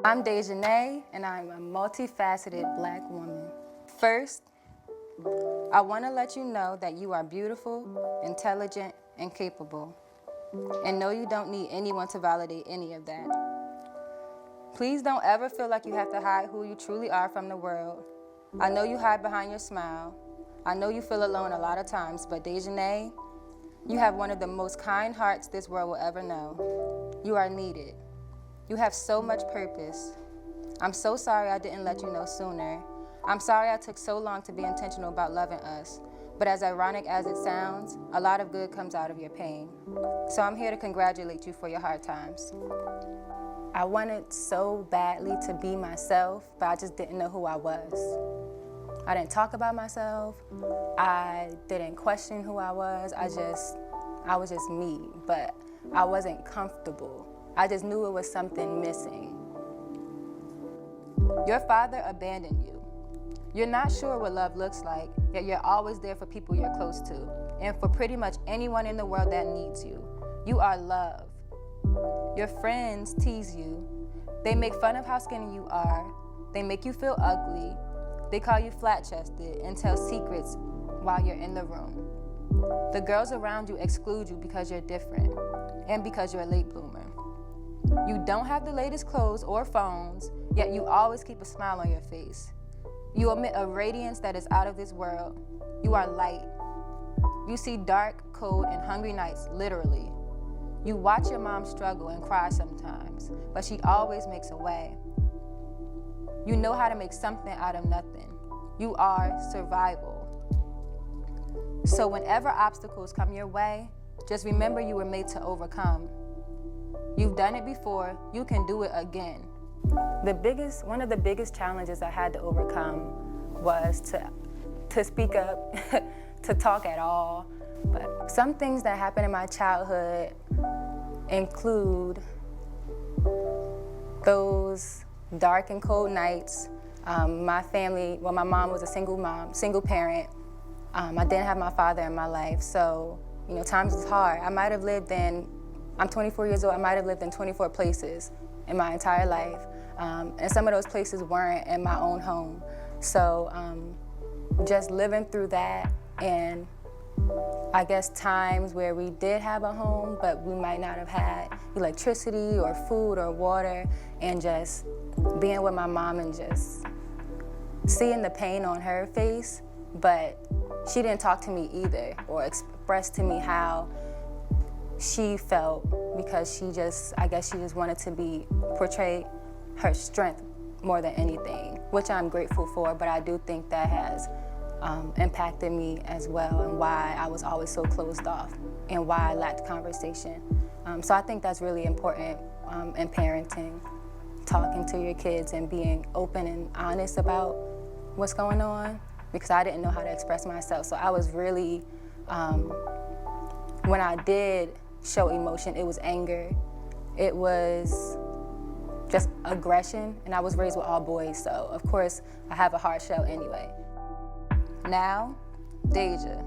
I'm Dejanay, and I'm a multifaceted Black woman. First, I want to let you know that you are beautiful, intelligent, and capable. And no, you don't need anyone to validate any of that. Please don't ever feel like you have to hide who you truly are from the world. I know you hide behind your smile. I know you feel alone a lot of times, but Dejanay, you have one of the most kind hearts this world will ever know. You are needed. You have so much purpose. I'm so sorry I didn't let you know sooner. I'm sorry I took so long to be intentional about loving us. But as ironic as it sounds, a lot of good comes out of your pain. So I'm here to congratulate you for your hard times. I wanted so badly to be myself, but I just didn't know who I was. I didn't talk about myself. I didn't question who I was. I was just me, but I wasn't comfortable. I just knew it was something missing. Your father abandoned you. You're not sure what love looks like, yet you're always there for people you're close to, and for pretty much anyone in the world that needs you. You are love. Your friends tease you. They make fun of how skinny you are. They make you feel ugly. They call you flat-chested and tell secrets while you're in the room. The girls around you exclude you because you're different and because you're a late bloomer. You don't have the latest clothes or phones, yet you always keep a smile on your face. You emit a radiance that is out of this world. You are light. You see dark, cold, and hungry nights, literally. You watch your mom struggle and cry sometimes, but she always makes a way. You know how to make something out of nothing. You are survival. So whenever obstacles come your way, just remember you were made to overcome. You've done it before, you can do it again. One of the biggest challenges I had to overcome was to speak up, to talk at all. But some things that happened in my childhood include those dark and cold nights. My mom was a single parent. I didn't have my father in my life, so times was hard. I'm 24 years old, I might have lived in 24 places in my entire life. And some of those places weren't in my own home. So just living through that, and I guess times where we did have a home, but we might not have had electricity or food or water, and just being with my mom and just seeing the pain on her face, but she didn't talk to me either or express to me how she felt, because I guess she just wanted to portray her strength more than anything, which I'm grateful for, but I do think that has impacted me as well, and why I was always so closed off and why I lacked conversation. So I think that's really important in parenting, talking to your kids and being open and honest about what's going on, because I didn't know how to express myself. So I was really, when I did show emotion, it was anger, it was just aggression, and I was raised with all boys, so of course I have a hard shell anyway. Now, Deja,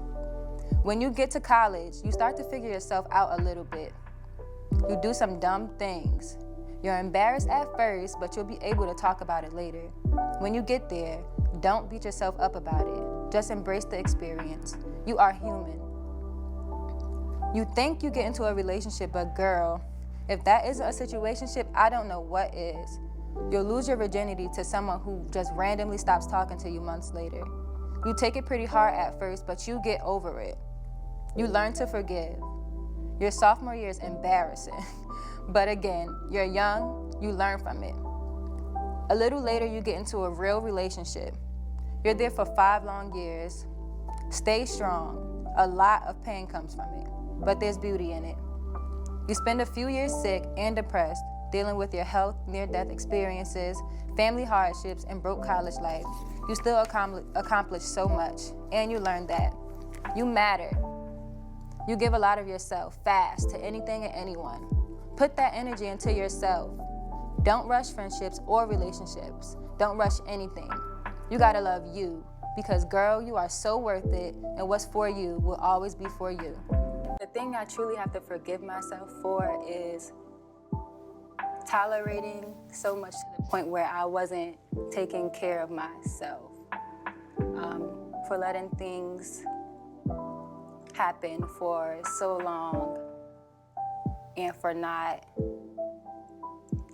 when you get to college, you start to figure yourself out a little bit. You do some dumb things. You're embarrassed at first, but you'll be able to talk about it later. When you get there, don't beat yourself up about it. Just embrace the experience. You are human. You think you get into a relationship, but girl, if that isn't a situationship, I don't know what is. You'll lose your virginity to someone who just randomly stops talking to you months later. You take it pretty hard at first, but you get over it. You learn to forgive. Your sophomore year is embarrassing. But again, you're young, you learn from it. A little later, you get into a real relationship. You're there for 5 long years. Stay strong. A lot of pain comes from it, but there's beauty in it. You spend a few years sick and depressed, dealing with your health, near-death experiences, family hardships, and broke college life. You still accomplish so much, and you learn that you matter. You give a lot of yourself fast to anything and anyone. Put that energy into yourself. Don't rush friendships or relationships. Don't rush anything. You gotta love you, because girl, you are so worth it, and what's for you will always be for you. The thing I truly have to forgive myself for is tolerating so much to the point where I wasn't taking care of myself, for letting things happen for so long and for not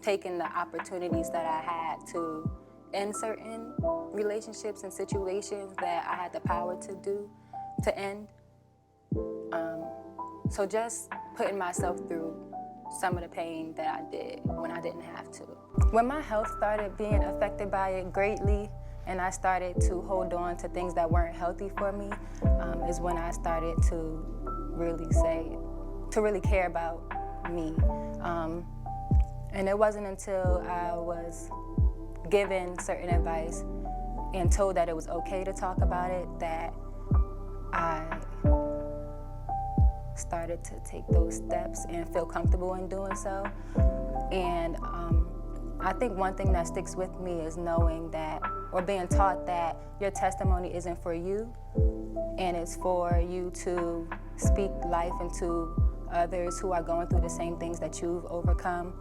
taking the opportunities that I had to end certain relationships and situations that I had the power to end. So just putting myself through some of the pain that I did when I didn't have to. When my health started being affected by it greatly, and I started to hold on to things that weren't healthy for me, is when I started to really care about me. And it wasn't until I was given certain advice and told that it was okay to talk about it that I started to take those steps and feel comfortable in doing so. And I think one thing that sticks with me is knowing that, or being taught that, your testimony isn't for you, and it's for you to speak life into others who are going through the same things that you've overcome.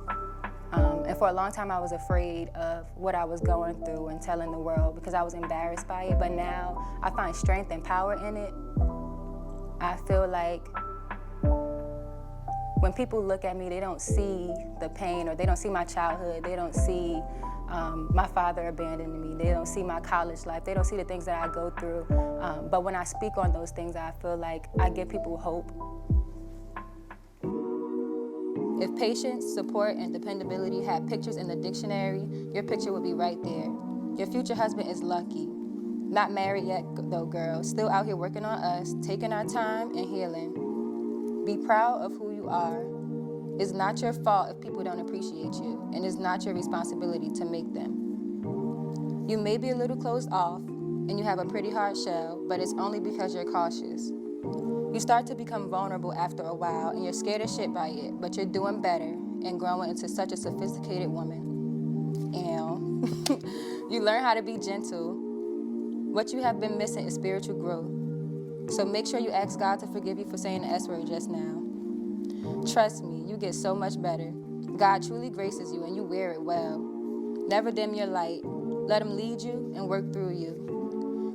And for a long time I was afraid of what I was going through and telling the world because I was embarrassed by it, but now I find strength and power in it. I feel like when people look at me, they don't see the pain, or they don't see my childhood, they don't see my father abandoning me, they don't see my college life, they don't see the things that I go through. But when I speak on those things, I feel like I give people hope. If patience, support, and dependability had pictures in the dictionary, your picture would be right there. Your future husband is lucky. Not married yet, though, girl. Still out here working on us, taking our time and healing. Be proud of who you are. It's not your fault if people don't appreciate you, and it's not your responsibility to make them. You may be a little closed off, and you have a pretty hard shell, but it's only because you're cautious. You start to become vulnerable after a while, and you're scared as shit by it, but you're doing better and growing into such a sophisticated woman. And you learn how to be gentle. What you have been missing is spiritual growth. So make sure you ask God to forgive you for saying the S word just now. Trust me, you get so much better. God truly graces you and you wear it well. Never dim your light. Let Him lead you and work through you.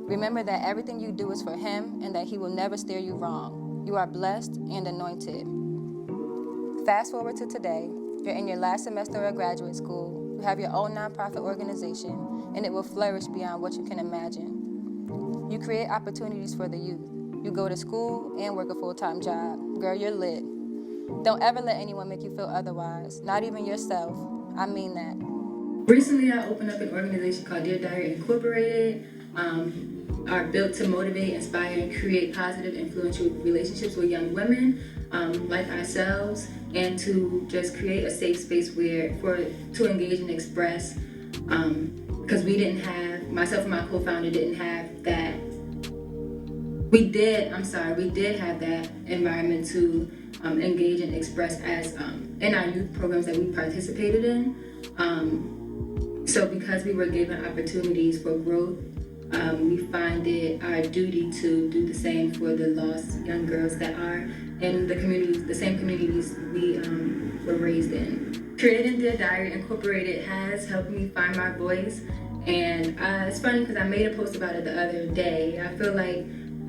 Remember that everything you do is for Him and that He will never steer you wrong. You are blessed and anointed. Fast forward to today. You're in your last semester of graduate school. You have your own nonprofit organization, and it will flourish beyond what you can imagine. You create opportunities for the youth. You go to school and work a full-time job. Girl, you're lit. Don't ever let anyone make you feel otherwise, not even yourself. I mean that. Recently, I opened up an organization called Dear Diary Incorporated. Are built to motivate, inspire, and create positive, influential relationships with young women like ourselves, and to just create a safe space to engage and express. Because we didn't have, myself and my co-founder didn't have that. We did have that environment to engage and express as in our youth programs that we participated in. So because we were given opportunities for growth, we find it our duty to do the same for the lost young girls that are in the communities, the same communities we were raised in. Creating Dear Diary Incorporated has helped me find my voice, and it's funny because I made a post about it the other day. I feel like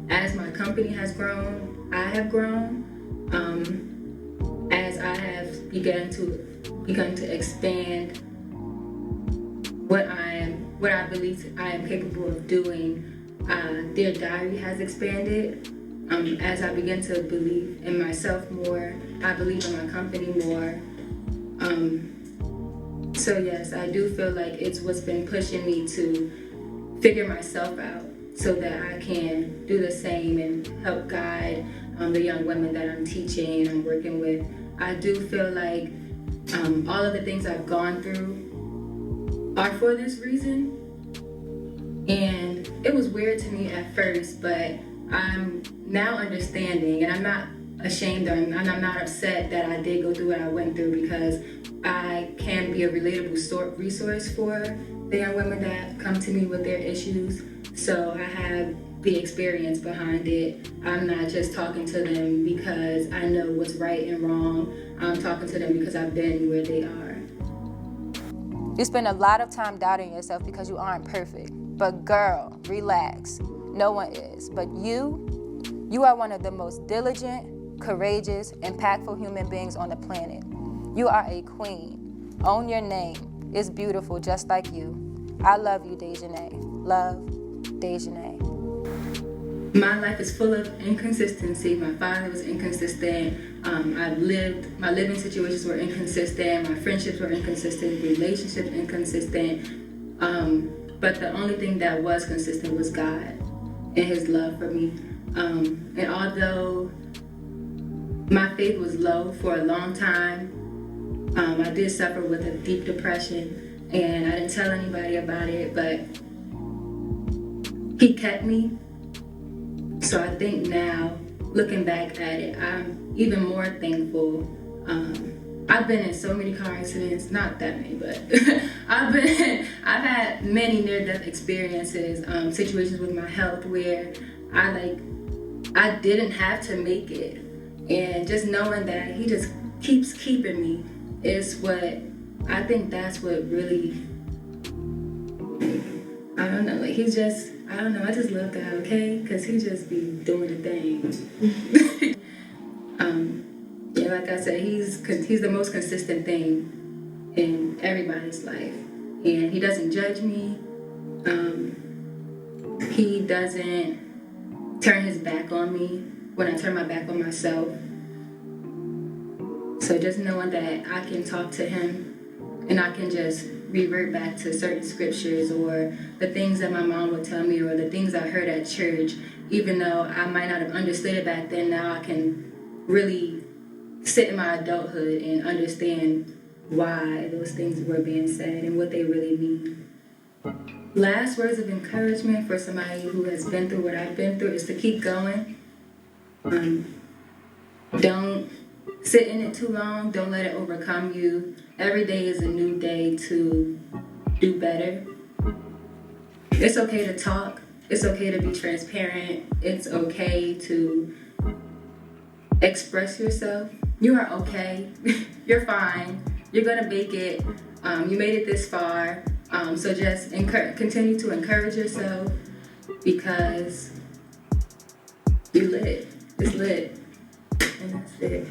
as my company has grown, I have grown. As I have begun to expand what I believe I am capable of doing, Dear Diary has expanded. As I begin to believe in myself more, I believe in my company more. So yes, I do feel like it's what's been pushing me to figure myself out so that I can do the same and help guide the young women that I'm teaching and I'm working with. I do feel like all of the things I've gone through are for this reason. And it was weird to me at first, but I'm now understanding, and I'm not ashamed or I'm not upset that I did go through what I went through, because I can be a relatable resource for the young women that come to me with their issues. So I have the experience behind it. I'm not just talking to them because I know what's right and wrong. I'm talking to them because I've been where they are. You spend a lot of time doubting yourself because you aren't perfect. But girl, relax. No one is. But you are one of the most diligent, courageous, impactful human beings on the planet. You are a queen. Own your name. It's beautiful just like you. I love you, Dejanay. Love, Dejanay. My life is full of inconsistency. My father was inconsistent. My living situations were inconsistent. My friendships were inconsistent. Relationships inconsistent. But the only thing that was consistent was God and His love for me. And although my faith was low for a long time, I did suffer with a deep depression, and I didn't tell anybody about it, but He kept me. So I think now, looking back at it, I'm even more thankful. I've been in so many car accidents, not that many, but I've had many near-death experiences, situations with my health where I didn't have to make it. And just knowing that He just keeps keeping me is what, I think that's what really, I don't know, like He's just, I don't know, I just love God, okay? Because He just be doing the thing. Yeah, like I said, He's the most consistent thing in everybody's life. And He doesn't judge me. He doesn't turn His back on me when I turn my back on myself. So just knowing that I can talk to Him and I can just revert back to certain scriptures or the things that my mom would tell me or the things I heard at church, even though I might not have understood it back then, now I can really sit in my adulthood and understand why those things were being said and what they really mean. Last words of encouragement for somebody who has been through what I've been through is to keep going. Don't sit in it too long. Don't let it overcome you. Every day is a new day to do better. It's okay to talk. It's okay to be transparent. It's okay to express yourself. You are okay. You're fine. You're gonna make it. You made it this far. So just continue to encourage yourself because you lit. It's lit. And that's it.